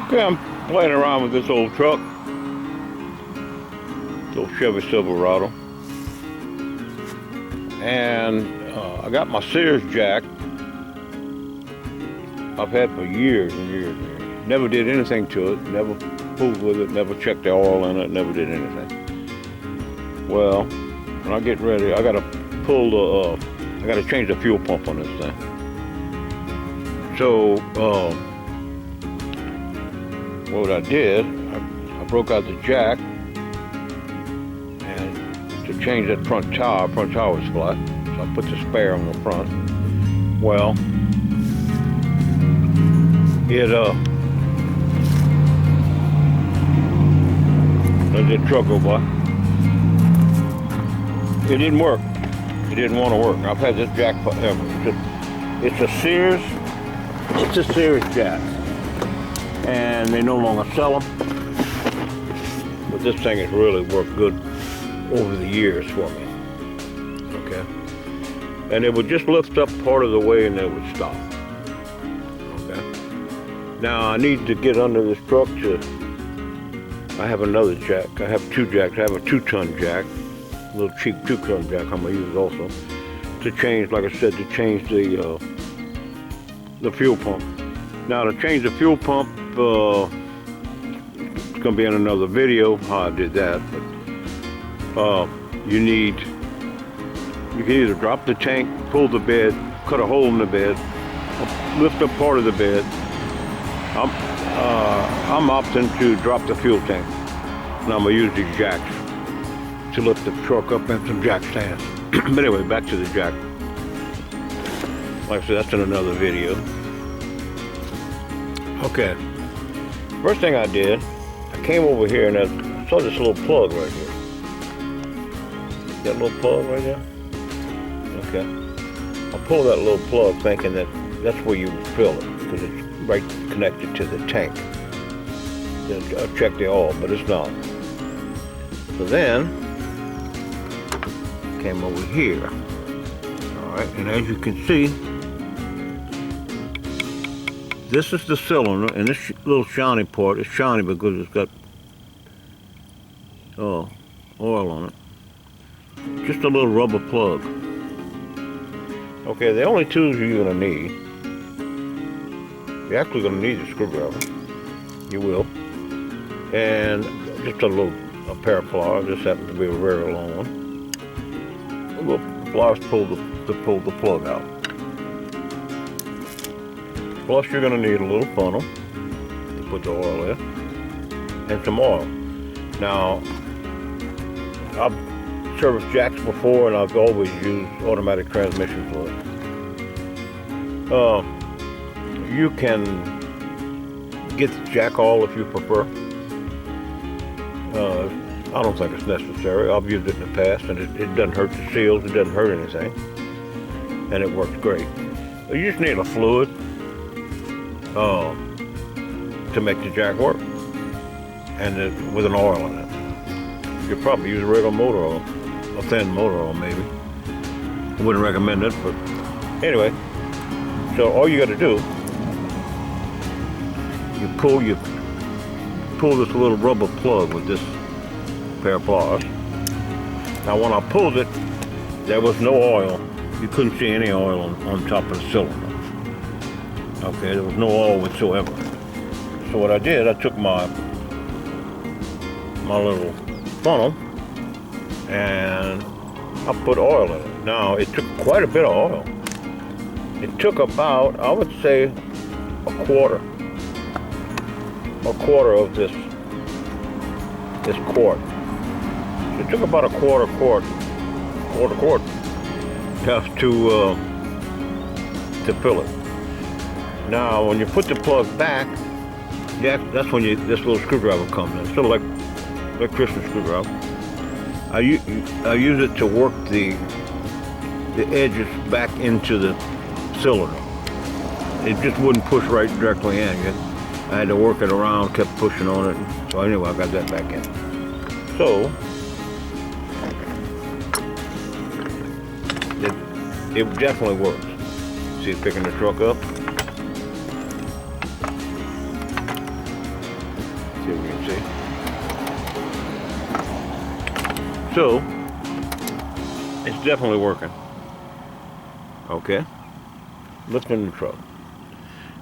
Okay, I'm playing around with this old truck, little Chevy Silverado, and I got my Sears jack. I've had for years and years and years. Never did anything to it, never fooled with it, never checked the oil in it, never did anything. Well, when I get ready, I gotta I gotta change the fuel pump on this thing. So, what I did, I broke out the jack, and to change that front tire was flat, so I put the spare on the front. Well, let the truck go by. It didn't work. It didn't want to work. I've had this jack forever. It's a Sears jack, and they no longer sell them. But this thing has really worked good over the years for me. Okay, and it would just lift up part of the way, and it would stop. Okay. Now I need to get under this truck I have another jack. I have two jacks. I have a 2-ton jack, a little cheap 2-ton jack. I'm gonna use also to change, like I said, to change the fuel pump. Now to change the fuel pump, it's gonna be in another video how I did that. But you can either drop the tank, pull the bed, cut a hole in the bed, lift up part of the bed. I'm opting to drop the fuel tank. Now I'm gonna use these jacks to lift the truck up and some jack stands. But anyway, back to the jack. Like I said, that's in another video. Okay. First thing I did, I came over here and I saw this little plug right here. That little plug right there? Okay. I pulled that little plug thinking that that's where you fill it, because it's right connected to the tank. I checked the oil, but it's not. So then, came over here. Alright, and as you can see, this is the cylinder, and this little shiny part is shiny because it's got oil on it. Just a little rubber plug. Okay, the only tools you're going to need, you're actually going to need a screwdriver. You will. And just a pair of pliers. This happens to be a very long one. A little pliers to pull the plug out. Plus you're going to need a little funnel to put the oil in, and some oil. Now, I've serviced jacks before, and I've always used automatic transmission fluid. You can get the jack oil if you prefer. I don't think it's necessary. I've used it in the past, and it doesn't hurt the seals, it doesn't hurt anything, and it works great. You just need a fluid to make the jack work, and with an oil in it. You probably use a regular motor oil, a thin motor oil maybe. I wouldn't recommend it, but anyway. So all you got to do, you pull this little rubber plug with this pair of pliers. Now when I pulled it, there was no oil. You couldn't see any oil on top of the cylinder. Okay, there was no oil whatsoever. So what I did, I took my little funnel and I put oil in it. Now it took quite a bit of oil. It took about, I would say, a quarter of this quart. It took about a quarter quart to fill it. Now, when you put the plug back, that's when this little screwdriver comes in. Sort of like Christmas screwdriver. I use it to work the edges back into the cylinder. It just wouldn't push right directly in. I had to work it around, kept pushing on it. So anyway, I got that back in. So it definitely works. See it picking the truck up. See? So, it's definitely working. Okay? Lift in the truck.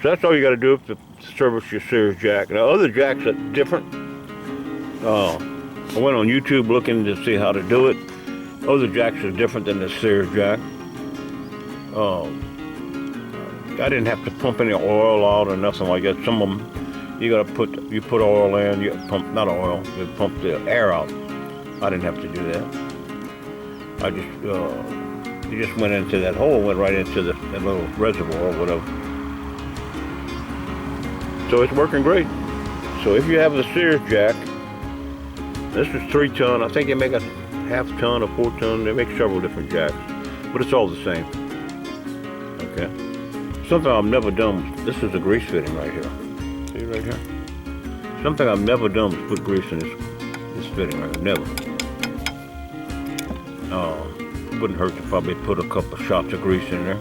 So that's all you got to do to service your Sears jack. Now, other jacks are different. I went on YouTube looking to see how to do it. Other jacks are different than the Sears jack. I didn't have to pump any oil out or nothing like that. Some of them, you put oil in, you pump, not oil, you pump the air out. I didn't have to do that. You just went into that hole, went right into that little reservoir or whatever. So it's working great. So if you have the Sears jack, this is 3 ton. I think they make a half ton or 4 ton. They make several different jacks, but it's all the same. Okay. Something I've never done. This is a grease fitting right here. See right here. Something I've never done was put grease in this fitting right here. Never. It wouldn't hurt to probably put a couple of shots of grease in there.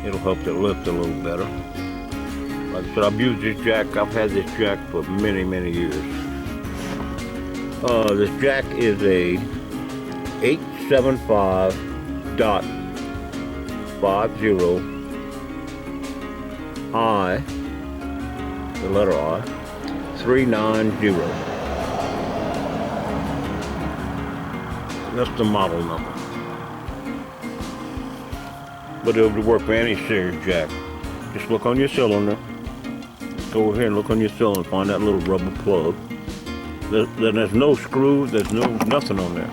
It'll help it lift a little better. Like I said, I've used this jack. I've had this jack for many, many years. This jack is a 875.50I, the letter I, 390. That's the model number. But it'll work for any Sears jack. Just look on your cylinder. Go over here and look on your cylinder and find that little rubber plug. There's no screw, there's nothing on there.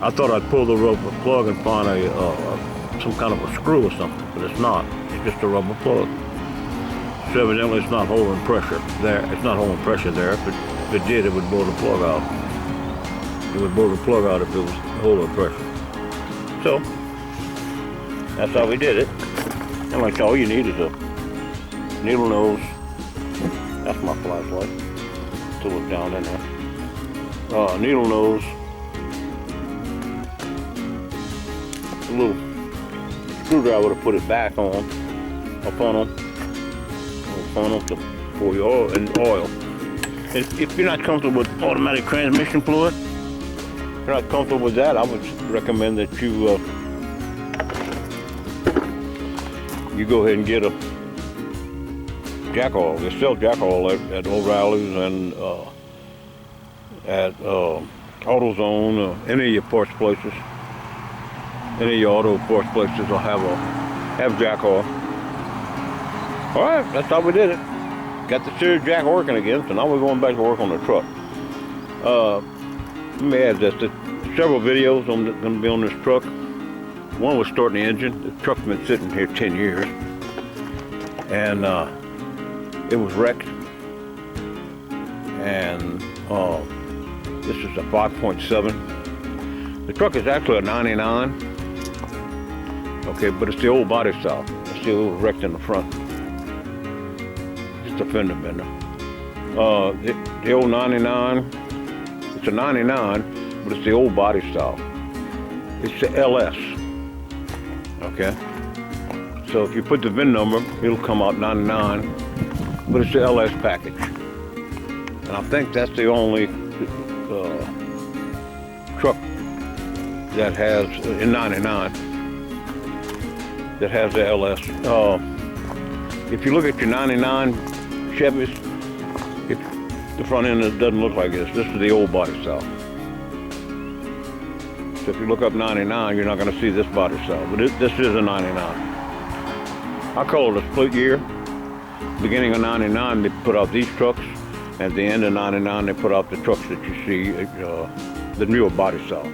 I thought I'd pull the rubber plug and find some kind of a screw or something, but it's not. It's just a rubber plug. So evidently it's not holding pressure there. It's not holding pressure there. If it did, it would blow the plug out. It would blow the plug out if it was holding pressure. So, that's how we did it. And like all you need is a needle nose. That's my flashlight. To look down in there. Needle nose. A little screwdriver to put it back on. A funnel. A funnel to pour your oil and oil. If you're not comfortable with automatic transmission fluid, if you're not comfortable with that, I would recommend that you go ahead and get a jack oil. They sell jack oil at O'Reilly's and at AutoZone, any of your parts places. Any of your auto parts places will have jack oil. All right, that's how we did it. Got the Sears jack working again, so now we're going back to work on the truck. Let me add this. There's several videos going to be on this truck. One was starting the engine. The truck's been sitting here 10 years. And it was wrecked. And this is a 5.7. The truck is actually a 99. Okay, but it's the old body style. It's the old wrecked in the front. Just a fender bender. The old 99, it's a 99, but it's the old body style. It's the LS. Okay? So if you put the VIN number, it'll come out 99, but it's the LS package. And I think that's the only truck that has, in 99, that has the LS. If you look at your 99 Chevys, the front end doesn't look like this. This is the old body style. So if you look up 99, you're not going to see this body style, but this is a 99. I call it a split year. Beginning of 99, they put out these trucks. At the end of 99, they put out the trucks that you see, the newer body style,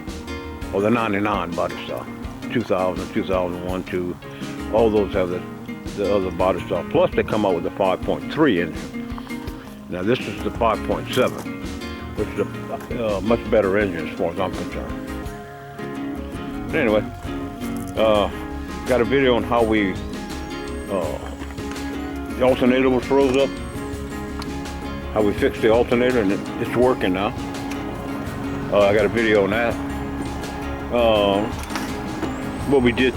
or the 99 body style. 2000, 2001, 2, all those have the other body style. Plus, they come out with the 5.3 engine. Now, this is the 5.7, which is a much better engine as far as I'm concerned. But anyway, got a video on how the alternator was froze up, how we fixed the alternator, and it's working now. I got a video on that. What we did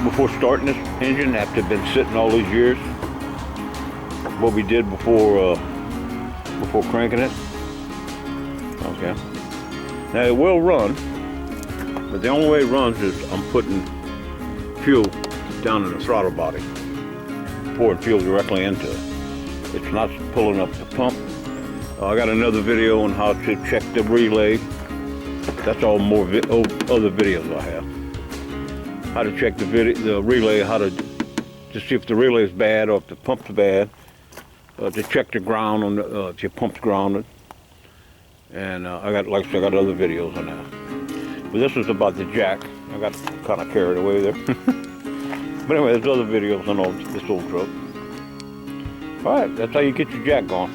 before starting this engine, after it's been sitting all these years, what we did before before cranking it. Okay. Now it will run, but the only way it runs is I'm putting fuel down in the throttle body, pouring fuel directly into it. It's not pulling up the pump. I got another video on how to check the relay. That's all more other videos I have. How to check the relay, how to see if the relay is bad or if the pump's bad. To check the ground on if your pump's grounded. And I got other videos on that. But this is about the jack. I got kind of carried away there. But anyway, there's other videos on this old truck. All right, that's how you get your jack going.